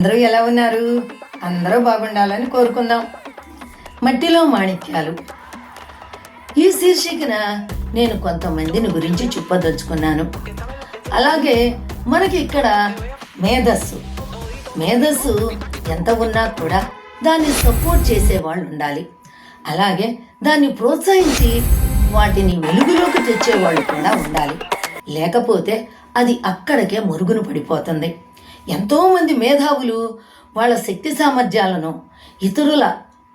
అందరూ ఎలా ఉన్నారు? అందరూ బాగుండాలని కోరుకుందాం. మట్టిలో మాణిక్యాలు ఈ శీర్షికన నేను కొంతమందిని గురించి చెప్పదలుచుకున్నాను. అలాగే మనకి ఇక్కడ మేధస్సు ఎంత ఉన్నా కూడా దాన్ని సపోర్ట్ చేసేవాళ్ళు ఉండాలి. అలాగే దాన్ని ప్రోత్సహించి వాటిని వెలుగులోకి తెచ్చేవాళ్ళు కూడా ఉండాలి. లేకపోతే అది అక్కడికే మరుగున పడిపోతుంది. ఎంతోమంది మేధావులు వాళ్ళ శక్తి సామర్థ్యాలను ఇతరుల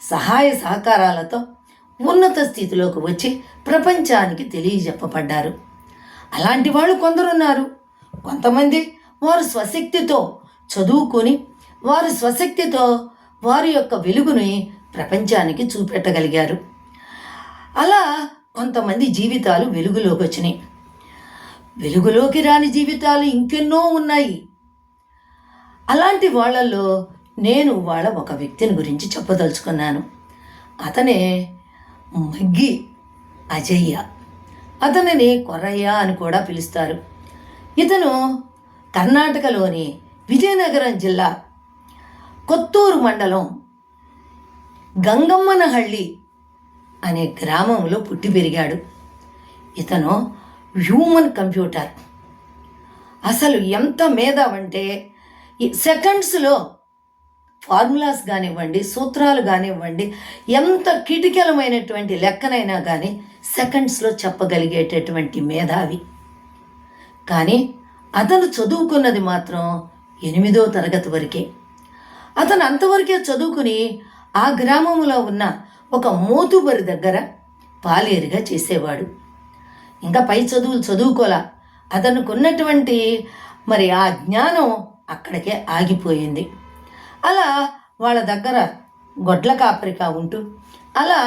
సహాయ సహకారాలతో ఉన్నత స్థితిలోకి వచ్చి ప్రపంచానికి తెలియజెప్పబడ్డారు. అలాంటి వాళ్ళు కొందరున్నారు. కొంతమంది వారు స్వశక్తితో చదువుకొని వారి స్వశక్తితో వారి యొక్క వెలుగుని ప్రపంచానికి చూపెట్టగలిగారు. అలా కొంతమంది జీవితాలు వెలుగులోకి వచ్చినాయి. వెలుగులోకి రాని జీవితాలు ఇంకెన్నో ఉన్నాయి. అలాంటి వాళ్ళల్లో నేను వాళ్ళ ఒక వ్యక్తిని గురించి చెప్పదలుచుకున్నాను. అతనే మగ్గి అజయ్య. అతనిని కొర్రయ్య అని కూడా పిలుస్తారు. ఇతను కర్ణాటకలోని విజయనగరం జిల్లా కొత్తూరు మండలం గంగమ్మనహళ్ళి అనే గ్రామంలో పుట్టి పెరిగాడు. ఇతను హ్యూమన్ కంప్యూటర్. అసలు ఎంత మేధావంటే సెకండ్స్లో ఫార్ములాస్ కానివ్వండి, సూత్రాలు కానివ్వండి, ఎంత కిటికలమైనటువంటి లెక్కనైనా కానీ సెకండ్స్లో చెప్పగలిగేటటువంటి మేధావి. కానీ అతను చదువుకున్నది మాత్రం 8వ తరగతి వరకే. అతను అంతవరకే చదువుకుని ఆ గ్రామంలో ఉన్న ఒక మోతుబరి దగ్గర పాలేరుగా చేసేవాడు. ఇంకా పై చదువులు చదువుకోలా. అతనికి ఉన్నటువంటి ఆ జ్ఞానం అక్కడికే ఆగిపోయింది. అలా వాళ్ళ దగ్గర గొడ్ల కాపరిగా ఉంటూ అలా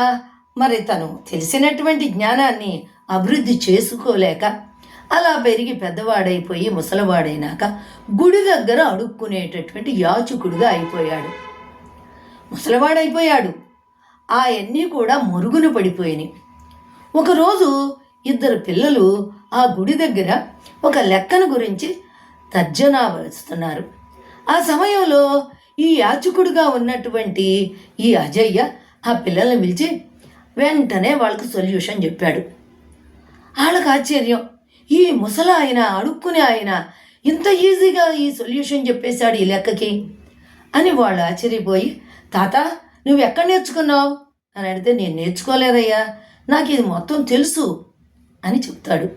తను తెలిసినటువంటి జ్ఞానాన్ని అభివృద్ధి చేసుకోలేక అలా పెరిగి పెద్దవాడైపోయి ముసలివాడైనాక గుడి దగ్గర అడుక్కునేటటువంటి యాచకుడుగా అయిపోయాడు. ముసలివాడైపోయాడు. అవన్నీ కూడా మరుగున పడిపోయినాయి. ఒకరోజు 2 పిల్లలు ఆ గుడి దగ్గర ఒక లెక్కను గురించి తర్జనా వస్తున్నారు. ఆ సమయంలో ఈ యాచకుడుగా ఉన్నటువంటి ఈ అజయ్య ఆ పిల్లల్ని పిలిచి వెంటనే వాళ్ళకి సొల్యూషన్ చెప్పాడు. వాళ్ళకి ఆశ్చర్యం, ఈ ముసల ఆయన అడుక్కునే ఆయన ఇంత ఈజీగా ఈ సొల్యూషన్ చెప్పేశాడు ఈ లెక్కకి అని వాళ్ళు ఆశ్చర్యపోయి, తాత నువ్వు ఎక్కడ నేర్చుకున్నావు అని అడిగితే, నేను నేర్చుకోలేదయ్యా, నాకు ఇది మొత్తం తెలుసు అని చెప్తాడు.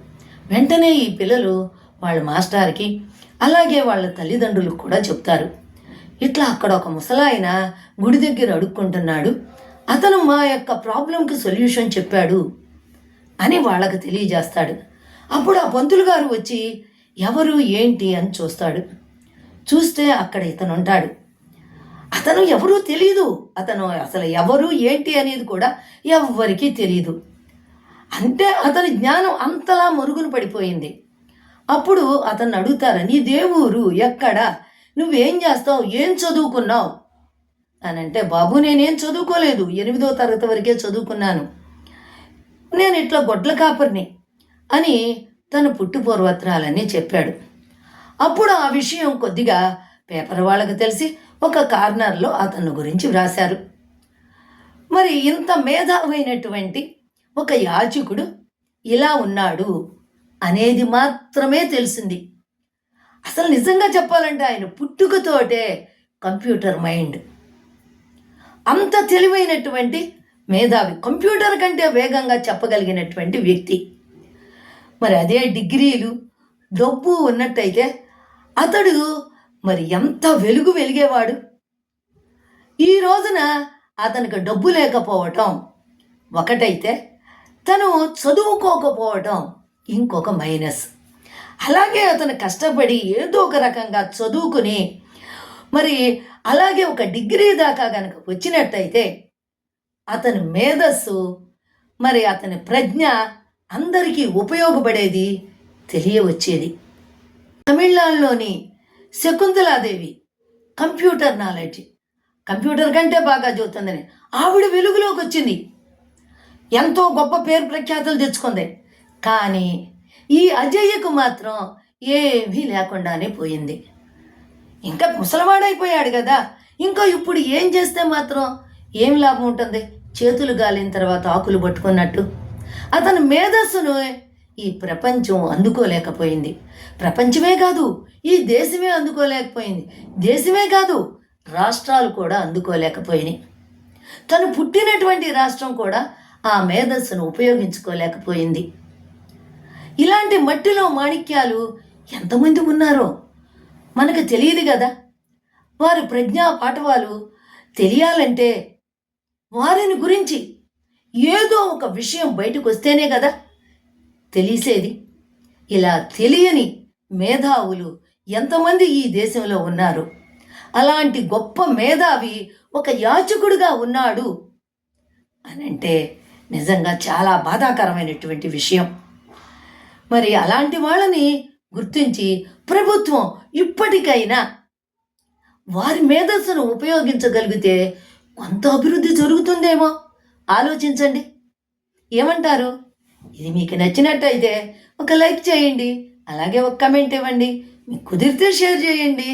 వెంటనే ఈ పిల్లలు వాళ్ళ మాస్టర్కి అలాగే వాళ్ళ తల్లిదండ్రులకు కూడా చెప్తారు. ఇట్లా అక్కడ ఒక ముసలాయన గుడి దగ్గర అడుక్కుంటున్నాడు, అతను మా యొక్క ప్రాబ్లంకి సొల్యూషన్ చెప్పాడు అని వాళ్ళకి తెలియజేస్తాడు. అప్పుడు ఆ పంతులు గారు వచ్చి ఎవరు ఏంటి అని చూస్తాడు. చూస్తే అక్కడ ఇతను ఉంటాడు. అతను ఎవరూ తెలియదు. అతను అసలు ఎవరు ఏంటి అనేది కూడా ఎవ్వరికీ తెలియదు. అంటే అతని జ్ఞానం అంతలా మరుగున పడిపోయింది. అప్పుడు అతన్ని అడుగుతారు, నీ దేవురు ఎక్కడ, నువ్వేం చేస్తావు, ఏం చదువుకున్నావు అని అంటే, బాబు నేనేం చదువుకోలేదు, 8వ తరగతి వరకే చదువుకున్నాను, నేను ఇట్లా గొడ్ల కాపరిని అని తన పుట్టు పూర్వత్రాలన్నీ చెప్పాడు. అప్పుడు ఆ విషయం కొద్దిగా పేపర్ వాళ్ళకి తెలిసి ఒక కార్నర్లో అతని గురించి వ్రాశారు. ఇంత మేధావైనటువంటి ఒక యాచకుడు ఇలా ఉన్నాడు అనేది మాత్రమే తెలిసింది. అసలు నిజంగా చెప్పాలంటే ఆయన పుట్టుకతోటే కంప్యూటర్ మైండ్. అంత తెలివైనటువంటి మేధావి, కంప్యూటర్ కంటే వేగంగా చెప్పగలిగినటువంటి వ్యక్తి. అదే డిగ్రీలు డబ్బు ఉన్నట్టయితే అతడు ఎంత వెలుగు వెలిగేవాడు. ఈ రోజున అతనికి డబ్బు లేకపోవటం ఒకటైతే తను చదువుకోకపోవటం ఇంకొక మైనస్. అలాగే అతను కష్టపడి ఏదో ఒక రకంగా చదువుకుని అలాగే ఒక డిగ్రీ దాకా కనుక వచ్చినట్టయితే అతని మేధస్సు అతని ప్రజ్ఞ అందరికీ ఉపయోగపడేది, తెలియవచ్చేది. తమిళనాడులోని శకుంతలాదేవి కంప్యూటర్ నాలెడ్జ్, కంప్యూటర్ కంటే బాగా చదువుతుందని ఆవిడ వెలుగులోకి వచ్చింది. ఎంతో గొప్ప పేరు ప్రఖ్యాతులు తెచ్చుకుంది. కానీ ఈ అజయ్యకు మాత్రం ఏమీ లేకుండానే పోయింది. ఇంకా ముసలవాడైపోయాడు కదా, ఇంకా ఇప్పుడు ఏం చేస్తే మాత్రం ఏం లాభం ఉంటుంది? చేతులు గాలిన తర్వాత ఆకులు పట్టుకున్నట్టు. అతని మేధస్సును ఈ ప్రపంచం అందుకోలేకపోయింది. ప్రపంచమే కాదు, ఈ దేశమే అందుకోలేకపోయింది. దేశమే కాదు, రాష్ట్రాలు కూడా అందుకోలేకపోయినాయి. తను పుట్టినటువంటి రాష్ట్రం కూడా ఆ మేధస్సును ఉపయోగించుకోలేకపోయింది. ఇలాంటి మట్టిలో మాణిక్యాలు ఎంతమంది ఉన్నారో మనకు తెలియదు కదా. వారి ప్రజ్ఞా పాఠవాలు తెలియాలంటే వారిని గురించి ఏదో ఒక విషయం బయటకు వస్తేనే కదా తెలిసేది. ఇలా తెలియని మేధావులు ఎంతమంది ఈ దేశంలో ఉన్నారు. అలాంటి గొప్ప మేధావి ఒక యాచకుడుగా ఉన్నాడు అనంటే నిజంగా చాలా బాధాకరమైనటువంటి విషయం. మరి అలాంటి వాళ్ళని గుర్తించి ప్రభుత్వం ఇప్పటికైనా వారి మేధస్సును ఉపయోగించగలిగితే కొంత అభివృద్ధి జరుగుతుందేమో. ఆలోచించండి, ఏమంటారు? ఇది మీకు నచ్చినట్టయితే ఒక లైక్ చేయండి, అలాగే ఒక కమెంట్ ఇవ్వండి, మీకు కుదిరితే షేర్ చేయండి.